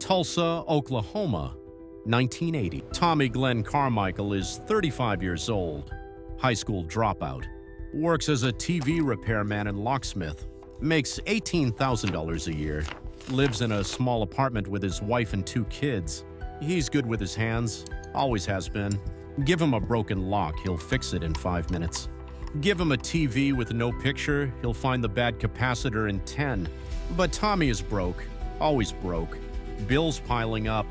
Tulsa, Oklahoma, 1980. Tommy Glenn Carmichael is 35 years old, high school dropout, works as a TV repairman and locksmith, makes $18,000 a year, lives in a small apartment with his wife and 2 kids. He's good with his hands, always has been. Give him a broken lock, he'll fix it in 5 minutes. Give him a TV with no picture, he'll find the bad capacitor in 10. But Tommy is broke, always broke. Bills piling up.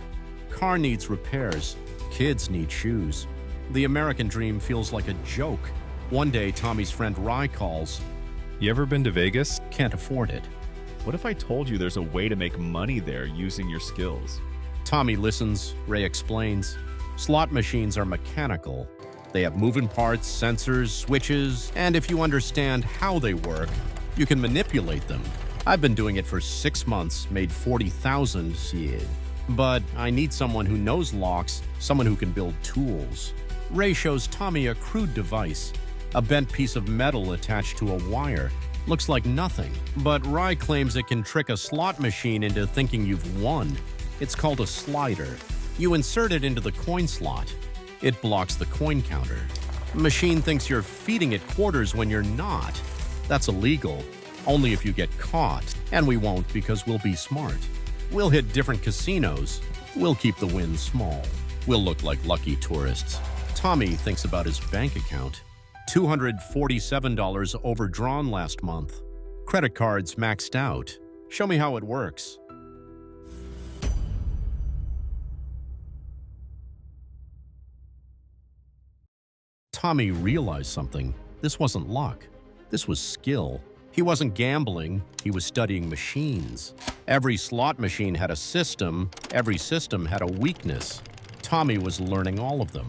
Car needs repairs. Kids need shoes. The American dream feels like a joke. One day, Tommy's friend Rye calls. You ever been to Vegas? Can't afford it. What if I told you there's a way to make money there using your skills? Tommy listens. Ray explains. Slot machines are mechanical. They have moving parts, sensors, switches, and if you understand how they work, you can manipulate them. I've been doing it for 6 months, made 40,000, yeah. But I need someone who knows locks, someone who can build tools. Ray shows Tommy a crude device, a bent piece of metal attached to a wire. Looks like nothing, but Rye claims it can trick a slot machine into thinking you've won. It's called a slider. You insert it into the coin slot. It blocks the coin counter. Machine thinks you're feeding it quarters when you're not. That's illegal. Only if you get caught, and we won't because we'll be smart. We'll hit different casinos. We'll keep the win small. We'll look like lucky tourists. Tommy thinks about his bank account. $247 overdrawn last month. Credit cards maxed out. Show me how it works. Tommy realized something. This wasn't luck. This was skill. He wasn't gambling, he was studying machines. Every slot machine had a system, every system had a weakness. Tommy was learning all of them.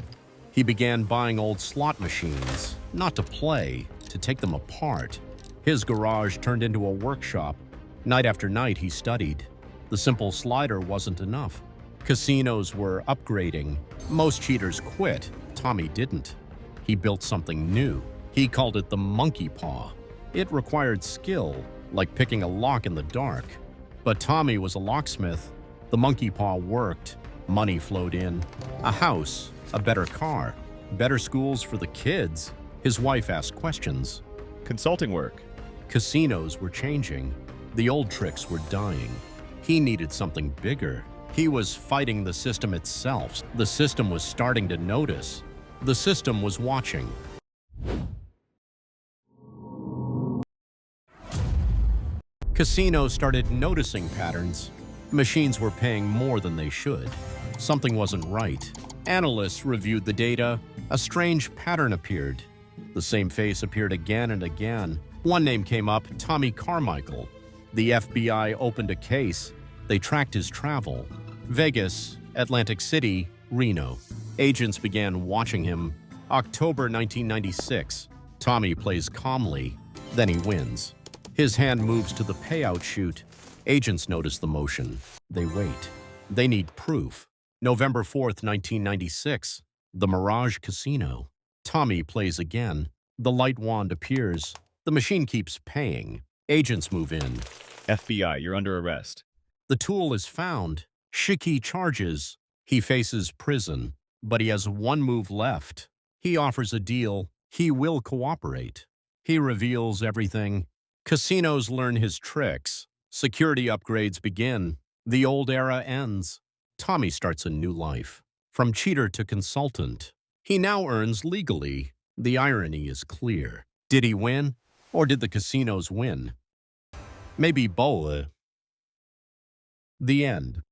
He began buying old slot machines, not to play, to take them apart. His garage turned into a workshop. Night after night, he studied. The simple slider wasn't enough. Casinos were upgrading. Most cheaters quit. Tommy didn't. He built something new. He called it the Monkey Paw. It required skill, like picking a lock in the dark. But Tommy was a locksmith. The Monkey Paw worked. Money flowed in. A house, a better car, better schools for the kids. His wife asked questions. Consulting work. Casinos were changing. The old tricks were dying. He needed something bigger. He was fighting the system itself. The system was starting to notice. The system was watching. Casinos started noticing patterns. Machines were paying more than they should. Something wasn't right. Analysts reviewed the data. A strange pattern appeared. The same face appeared again and again. One name came up, Tommy Carmichael. The FBI opened a case. They tracked his travel. Vegas, Atlantic City, Reno. Agents began watching him. October 1996. Tommy plays calmly. Then he wins. His hand moves to the payout chute. Agents notice the motion. They wait. They need proof. November 4th, 1996. The Mirage Casino. Tommy plays again. The light wand appears. The machine keeps paying. Agents move in. FBI, you're under arrest. The tool is found. Shiki charges. He faces prison, but he has one move left. He offers a deal. He will cooperate. He reveals everything. Casinos learn his tricks. Security upgrades begin. The old era ends. Tommy starts a new life. From cheater to consultant. He now earns legally. The irony is clear. Did he win? Or did the casinos win? Maybe both. The end.